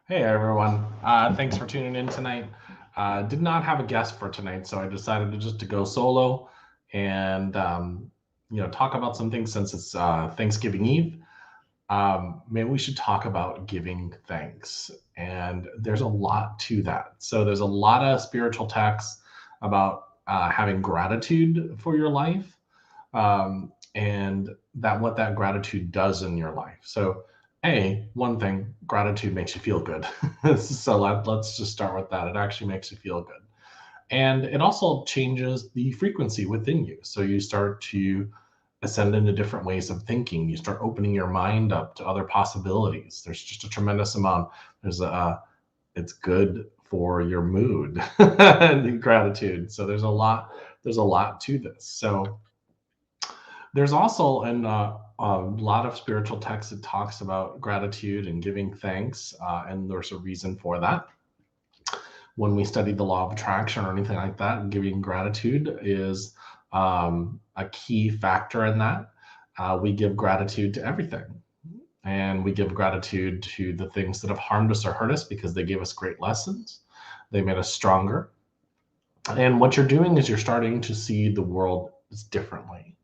Hey everyone, thanks for tuning in tonight. Did not have a guest for tonight, so I decided to go solo and talk about some things since it's Thanksgiving Eve. Maybe we should talk about giving thanks, and there's a lot to that. So there's a lot of spiritual texts about having gratitude for your life, and that what that gratitude does in your life. So, one thing, gratitude makes you feel good. So let's just start with that. It actually makes you feel good. And it also changes the frequency within you. So you start to ascend into different ways of thinking. You start opening your mind up to other possibilities. There's just a tremendous amount. It's good for your mood and gratitude. So there's a lot to this. So there's also a lot of spiritual texts that talks about gratitude and giving thanks, and there's a reason for that. When we study the law of attraction or anything like that, giving gratitude is a key factor in that. We give gratitude to everything, and we give gratitude to the things that have harmed us or hurt us because they gave us great lessons. They made us stronger. And what you're doing is you're starting to see the world differently.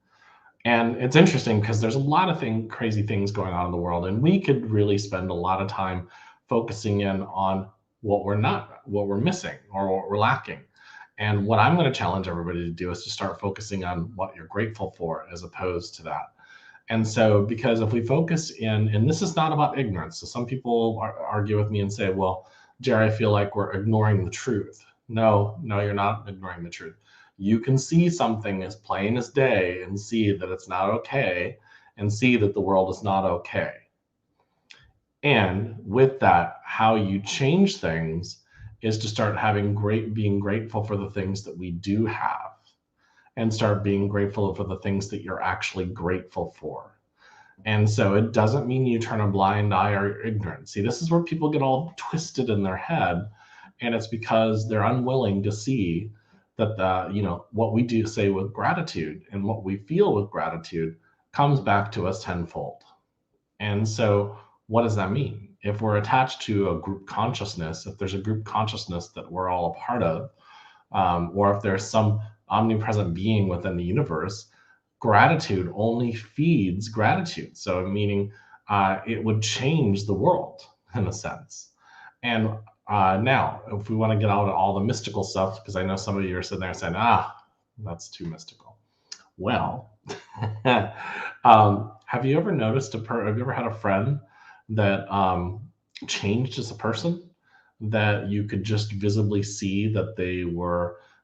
And it's interesting because there's a lot of crazy things going on in the world, and we could really spend a lot of time focusing in on what we're missing, or what we're lacking. And what I'm going to challenge everybody to do is to start focusing on what you're grateful for as opposed to that. And so, because if we focus in, and this is not about ignorance, so some people argue with me and say, well, Jerry, I feel like we're ignoring the truth. No, no, you're not ignoring the truth. You can see something as plain as day and see that it's not okay, and see that the world is not okay. And with that, how you change things is to start being grateful for the things that we do have, and start being grateful for the things that you're actually grateful for. And so it doesn't mean you turn a blind eye or you're ignorant. See, this is where people get all twisted in their head, and it's because they're unwilling to see that what we do say with gratitude and what we feel with gratitude comes back to us tenfold. And so, what does that mean? If we're attached to a group consciousness, if there's a group consciousness that we're all a part of, or if there's some omnipresent being within the universe, gratitude only feeds gratitude. So, meaning it would change the world in a sense. And now, if we want to get out of all the mystical stuff, because I know some of you are sitting there saying, that's too mystical. Well, have you ever noticed have you ever had a friend that changed as a person, that you could just visibly see that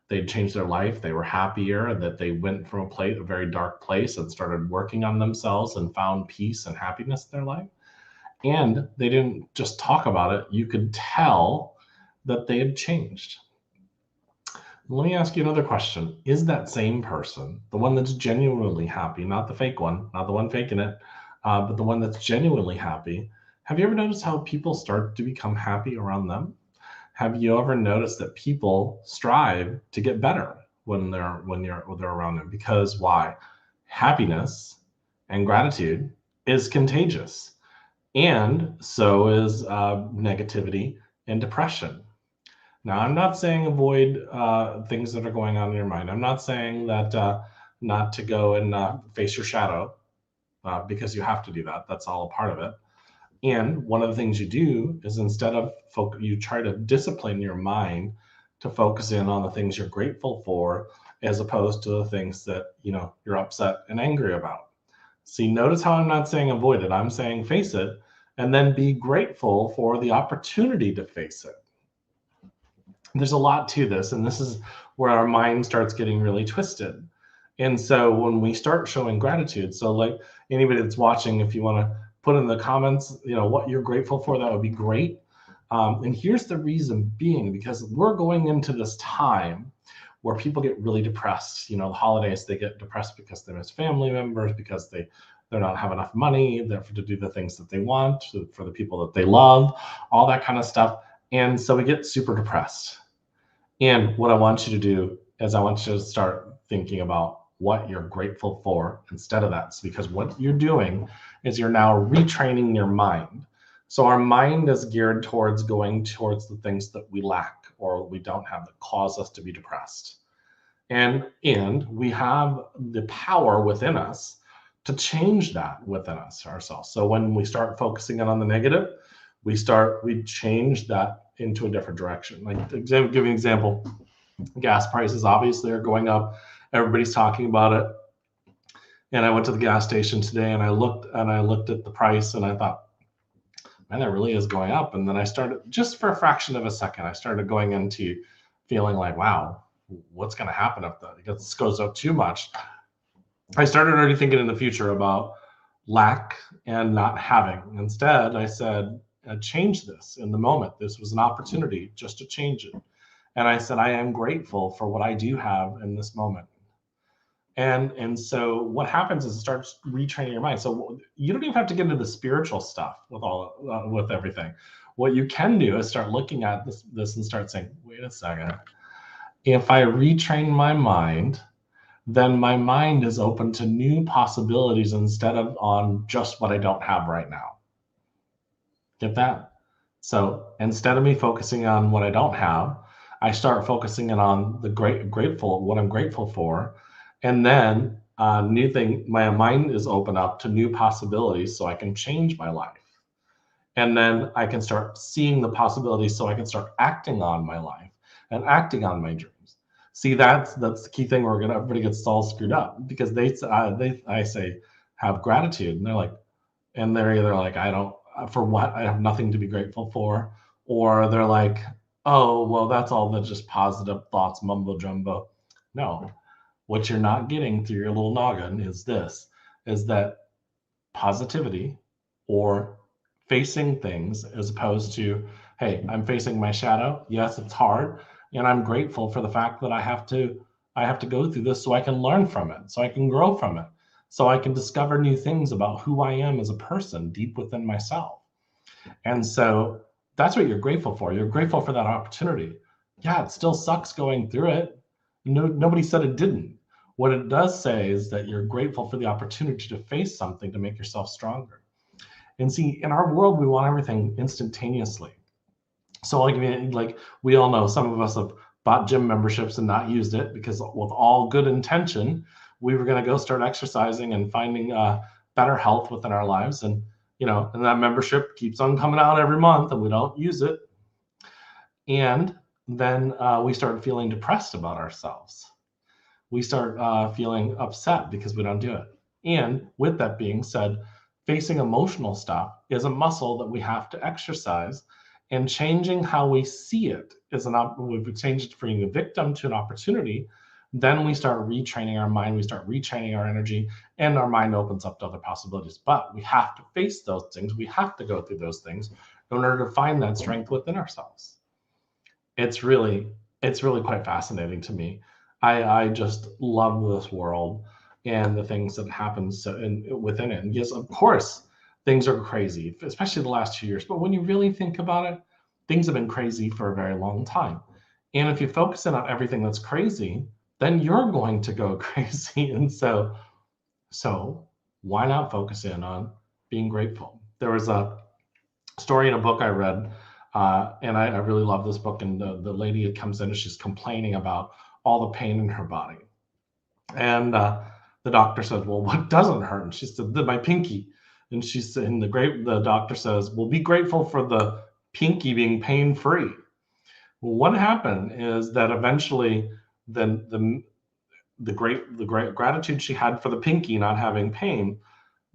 they'd changed their life, they were happier, that they went from a very dark place and started working on themselves and found peace and happiness in their life? And they didn't just talk about it, you could tell that they had changed. Let me ask you another question. Is that same person, the one that's genuinely happy, not the fake one, not the one faking it, but the one that's genuinely happy, have you ever noticed how people start to become happy around them? Have you ever noticed that people strive to get better when they're around them? Because why? Happiness and gratitude is contagious, and so is negativity and depression. Now, I'm not saying avoid things that are going on in your mind. I'm not saying that not to go and face your shadow, because you have to do that. That's all a part of it. And one of the things you do is, instead of you try to discipline your mind to focus in on the things you're grateful for, as opposed to the things that you're upset and angry about. See, notice how I'm not saying avoid it. I'm saying face it, and then be grateful for the opportunity to face it. There's a lot to this, and this is where our mind starts getting really twisted. And so when we start showing gratitude, so like anybody that's watching, if you want to put in the comments what you're grateful for, that would be great. And here's the reason being, because we're going into this time where people get really depressed. The holidays, they get depressed because they miss family members, because they don't have enough money to do the things that they want for the people that they love, all that kind of stuff. And so we get super depressed. And what I want you to do is, I want you to start thinking about what you're grateful for instead of that. Because what you're doing is you're now retraining your mind. So our mind is geared towards going towards the things that we lack or we don't have that cause us to be depressed. And we have the power within us to change that within us ourselves. So when we start focusing on the negative, we change that into a different direction. Like give you an example, gas prices obviously are going up. Everybody's talking about it. And I went to the gas station today and I looked at the price and I thought, man, that really is going up. And then I started, just for a fraction of a second, I started going into feeling like, wow, what's going to happen if this goes up too much? I started already thinking in the future about lack and not having. Instead, I said, change this in the moment. This was an opportunity just to change it. And I said, I am grateful for what I do have in this moment. And so what happens is it starts retraining your mind. So you don't even have to get into the spiritual stuff with everything. What you can do is start looking at this and start saying, wait a second. If I retrain my mind, then my mind is open to new possibilities instead of on just what I don't have right now. Get that? So instead of me focusing on what I don't have, I start focusing on the what I'm grateful for. And then new thing, my mind is open up to new possibilities so I can change my life. And then I can start seeing the possibilities so I can start acting on my life and acting on my dreams. See, that's the key thing where everybody gets all screwed up because I say, have gratitude. And they're like, and they're either like, for what? I have nothing to be grateful for. Or they're like, oh, well, that's all the just positive thoughts, mumbo jumbo. No, what you're not getting through your little noggin is that positivity or facing things as opposed to, hey, I'm facing my shadow. Yes, it's hard. And I'm grateful for the fact that I have to go through this so I can learn from it, so I can grow from it, so I can discover new things about who I am as a person deep within myself. And so that's what you're grateful for. You're grateful for that opportunity. Yeah, it still sucks going through it. Nobody said it didn't. What it does say is that you're grateful for the opportunity to face something to make yourself stronger. And see, in our world, we want everything instantaneously. So like we all know, some of us have bought gym memberships and not used it because with all good intention, we were going to go start exercising and finding better health within our lives. And, and that membership keeps on coming out every month and we don't use it. And then we start feeling depressed about ourselves. We start feeling upset because we don't do it. And with that being said, facing emotional stuff is a muscle that we have to exercise, and changing how we see it is we've changed it from being a victim to an opportunity. Then we start retraining our mind, we start retraining our energy, and our mind opens up to other possibilities. But we have to face those things. We have to go through those things in order to find that strength within ourselves. It's really quite fascinating to me. I just love this world and the things that happen within it. And yes, of course, things are crazy, especially the last 2 years. But when you really think about it, things have been crazy for a very long time. And if you focus in on everything that's crazy, then you're going to go crazy. And so why not focus in on being grateful? There was a story in a book I read, and I really love this book. And the lady comes in and she's complaining about all the pain in her body. And the doctor says, well, what doesn't hurt? And she said, my pinky. And she said, and the doctor says, well, be grateful for the pinky being pain-free. Well, what happened is that eventually the great gratitude she had for the pinky not having pain,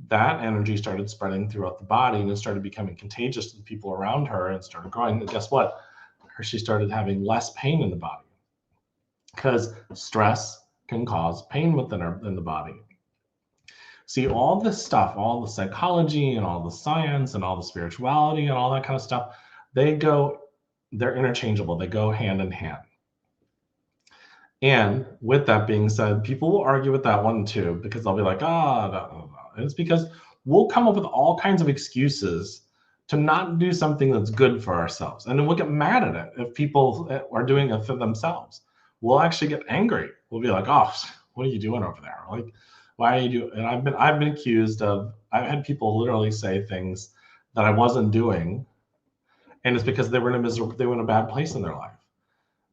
that energy started spreading throughout the body and it started becoming contagious to the people around her and started growing. And guess what? She started having less pain in the body because stress can cause pain in the body. See, all this stuff, all the psychology and all the science and all the spirituality and all that kind of stuff, they're interchangeable. They go hand in hand. And with that being said, people will argue with that one too, because they'll be like, no. And it's because we'll come up with all kinds of excuses to not do something that's good for ourselves. And then we'll get mad at it if people are doing it for themselves. We'll actually get angry. We'll be like, oh, what are you doing over there? Like, why are you doing? And I've been accused of, I've had people literally say things that I wasn't doing, and it's because they were in a bad place in their life.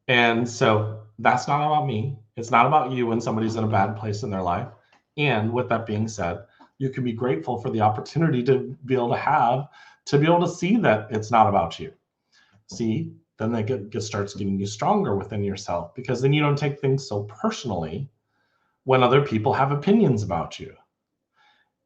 And so that's not about me. It's not about you when somebody's in a bad place in their life. And with that being said, you can be grateful for the opportunity to be able to see that it's not about you. See, then that starts getting you stronger within yourself, because then you don't take things so personally when other people have opinions about you.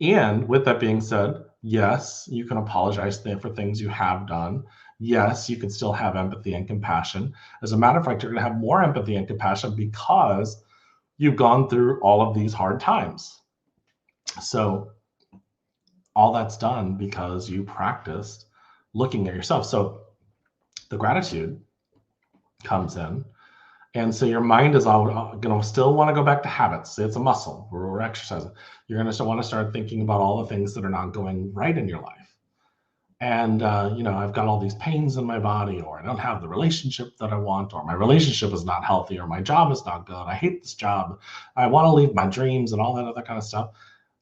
And with that being said, yes, you can apologize for things you have done. Yes, you can still have empathy and compassion. As a matter of fact, you're going to have more empathy and compassion because you've gone through all of these hard times. So all that's done because you practiced looking at yourself. So the gratitude comes in. And so your mind is going to still want to go back to habits. It's a muscle. We're exercising. You're going to want to start thinking about all the things that are not going right in your life. And, I've got all these pains in my body, or I don't have the relationship that I want, or my relationship is not healthy, or my job is not good. I hate this job. I want to leave my dreams and all that other kind of stuff.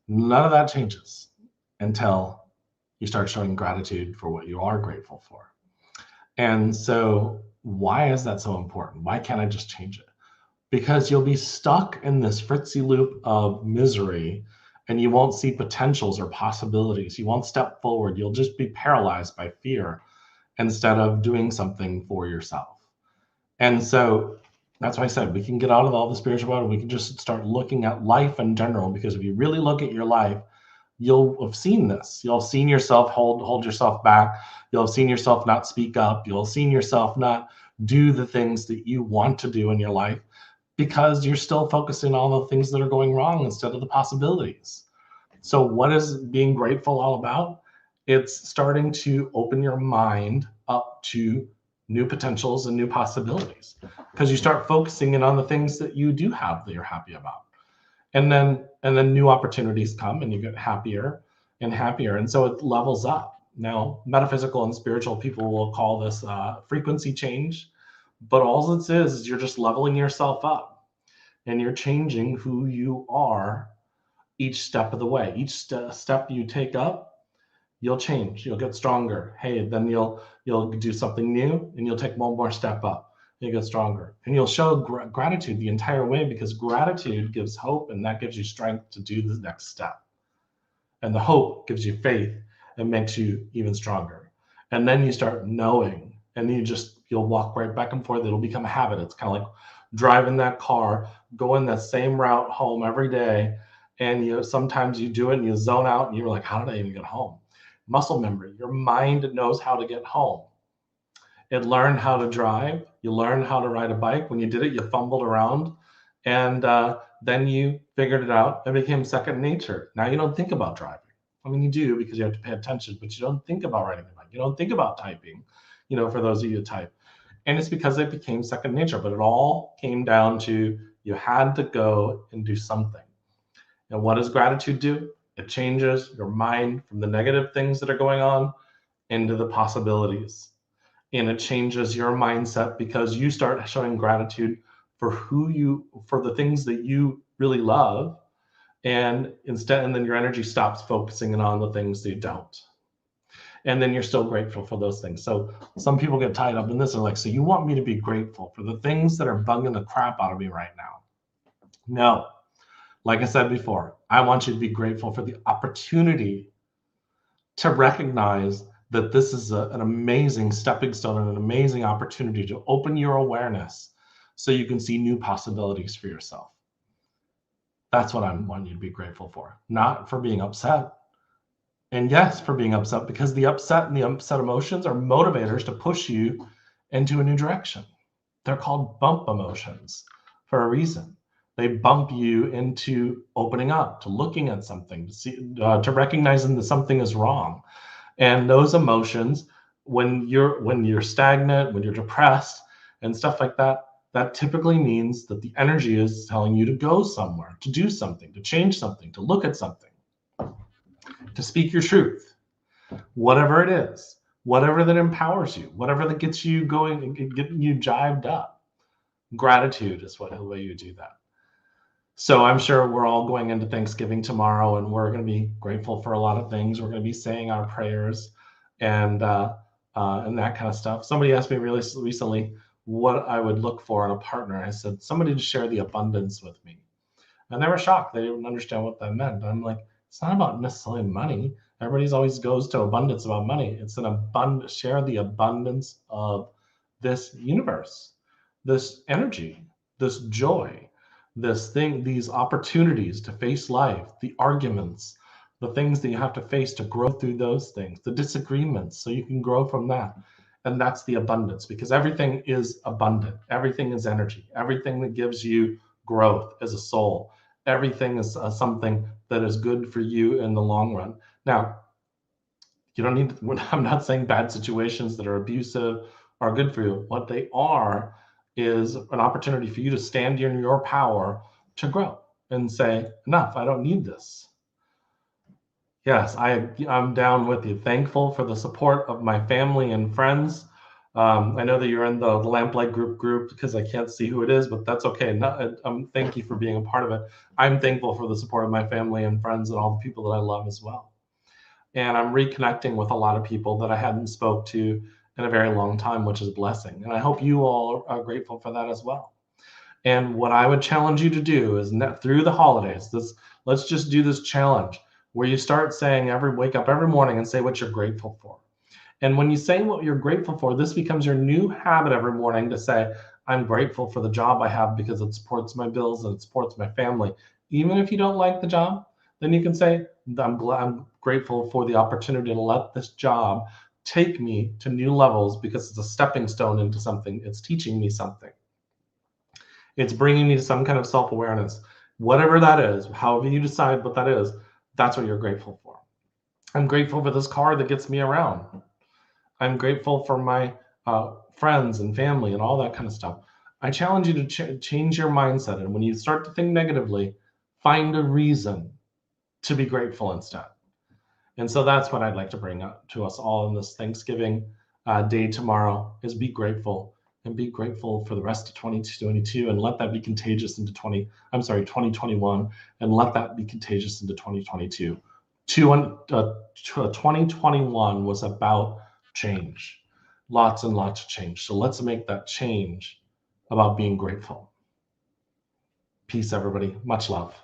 None of that changes until you start showing gratitude for what you are grateful for. And so why is that so important? Why can't I just change it? Because you'll be stuck in this fritzy loop of misery, and you won't see potentials or possibilities. You won't step forward. You'll just be paralyzed by fear instead of doing something for yourself. And so that's why I said we can get out of all the spirituality. We can just start looking at life in general, because if you really look at your life, you'll have seen this. You'll have seen yourself hold yourself back. You'll have seen yourself not speak up. You'll have seen yourself not do the things that you want to do in your life, because you're still focusing on the things that are going wrong instead of the possibilities. So what is being grateful all about? It's starting to open your mind up to new potentials and new possibilities, because you start focusing in on the things that you do have that you're happy about. And then new opportunities come, and you get happier and happier. And so it levels up. Now, metaphysical and spiritual people will call this frequency change, but all it is you're just leveling yourself up, and you're changing who you are each step of the way. Each step you take up, you'll change. You'll get stronger. Hey, then you'll do something new, and you'll take one more step up. You get stronger, and you'll show gratitude the entire way, because gratitude gives hope, and that gives you strength to do the next step. And the hope gives you faith and makes you even stronger. And then you start knowing, and you'll walk right back and forth. It'll become a habit. It's kind of like driving that car, going that same route home every day. And sometimes you do it and you zone out, and you're like, how did I even get home? Muscle memory. Your mind knows how to get home. It learned how to drive. You learned how to ride a bike. When you did it, you fumbled around, and then you figured it out. It became second nature. Now you don't think about driving. I mean, you do, because you have to pay attention, but you don't think about riding a bike. You don't think about typing, for those of you who type. And it's because it became second nature. But it all came down to you had to go and do something. And what does gratitude do? It changes your mind from the negative things that are going on into the possibilities. And it changes your mindset, because you start showing gratitude for the things that you really love. And then your energy stops focusing on the things that you don't. And then you're still grateful for those things. So some people get tied up in this. They're like, so you want me to be grateful for the things that are bugging the crap out of me right now? No. Like I said before, I want you to be grateful for the opportunity to recognize that this is an amazing stepping stone and an amazing opportunity to open your awareness so you can see new possibilities for yourself. That's what I want you to be grateful for, not for being upset. And yes, for being upset, because the upset and the upset emotions are motivators to push you into a new direction. They're called bump emotions for a reason. They bump you into opening up, to looking at something, to recognizing that something is wrong. And those emotions, when you're stagnant, when you're depressed and stuff like that, that typically means that the energy is telling you to go somewhere, to do something, to change something, to look at something, to speak your truth, whatever it is, whatever that empowers you, whatever that gets you going and getting you jived up. Gratitude is the way you do that. So I'm sure we're all going into Thanksgiving tomorrow, and we're going to be grateful for a lot of things. We're going to be saying our prayers. and that kind of stuff. Somebody asked me really recently what I would look for in a partner. I said, somebody to share the abundance with me. And they were shocked. They didn't understand what that meant. I'm like, it's not about necessarily money. Everybody's always goes to abundance about money. It's an abundance, share the abundance of this universe, this energy, this joy, this thing, these opportunities to face life, the arguments, the things that you have to face to grow through those things, the disagreements, so you can grow from that. And that's the abundance, because everything is abundant. Everything is energy. Everything that gives you growth as a soul. Everything is something that is good for you in the long run. Now, you don't need to, I'm not saying bad situations that are abusive are good for you. What they are is an opportunity for you to stand in your power to grow and say, enough, I don't need this. Yes, I'm down with you. Thankful for the support of my family and friends. I know that you're in the Lamplight group because I can't see who it is, but that's okay. Thank you for being a part of it. I'm thankful for the support of my family and friends and all the people that I love as well. And I'm reconnecting with a lot of people that I hadn't spoke to in a very long time, which is a blessing. And I hope you all are grateful for that as well. And what I would challenge you to do is through the holidays, let's just do this challenge where you start saying wake up every morning and say what you're grateful for. And when you say what you're grateful for, this becomes your new habit every morning to say, I'm grateful for the job I have because it supports my bills and it supports my family. Even if you don't like the job, then you can say, I'm grateful for the opportunity to let this job take me to new levels because it's a stepping stone into something. It's teaching me something. It's bringing me to some kind of self-awareness. Whatever that is, however you decide what that is, that's what you're grateful for. I'm grateful for this car that gets me around. I'm grateful for my friends and family and all that kind of stuff. I challenge you to change your mindset. And when you start to think negatively, find a reason to be grateful instead. And so that's what I'd like to bring up to us all in this Thanksgiving day tomorrow is be grateful, and be grateful for the rest of 2022 and let that be contagious into 2021, and let that be contagious into 2022. 2021 was about change, lots and lots of change. So let's make that change about being grateful. Peace, everybody. Much love.